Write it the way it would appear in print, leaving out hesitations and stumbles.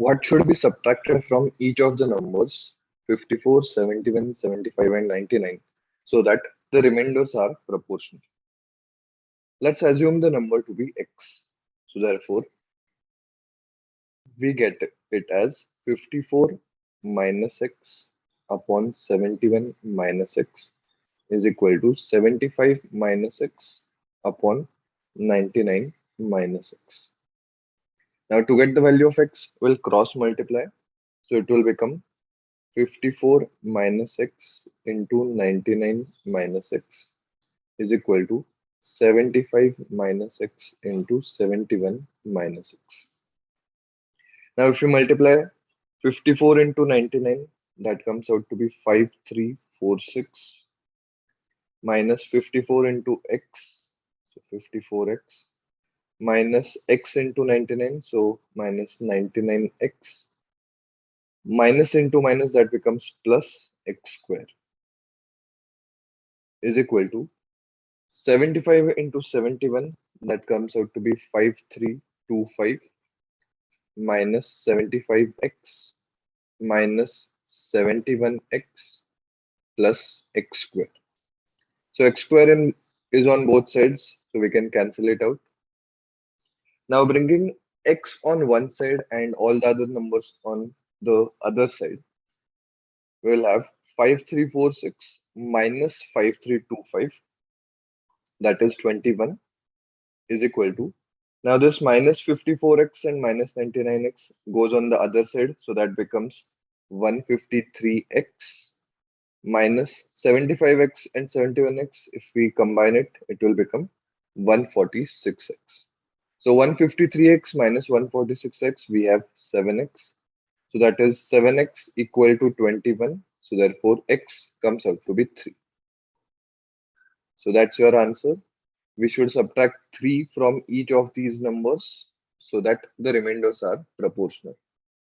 What should be subtracted from each of the numbers 54, 71, 75, and 99 so that the remainders are proportional? Let's assume the number to be x. So therefore, we get it as 54 minus x upon 71 minus x is equal to 75 minus x upon 99 minus x. Now to get the value of x, we'll cross multiply. So it will become 54 minus x into 99 minus x is equal to 75 minus x into 71 minus x. Now if you multiply 54 into 99, that comes out to be 5346 minus 54 into x, so 54x minus x into 99, so minus 99x minus into minus, that becomes plus x square is equal to 75 into 71, that comes out to be 5325 minus 75x minus 71x plus x square. So x square is on both sides, so we can cancel it out. Now bringing x on one side and all the other numbers on the other side, we'll have 5346 minus 5325, that is 21, is equal to, now this minus 54x and minus 99x goes on the other side, so that becomes 153x minus 75x and 71x. If we combine it, it will become 146x. So 153x minus 146x, we have 7x. So that is 7x equal to 21. So therefore, x comes out to be 3. So that's your answer. We should subtract 3 from each of these numbers so that the remainders are proportional.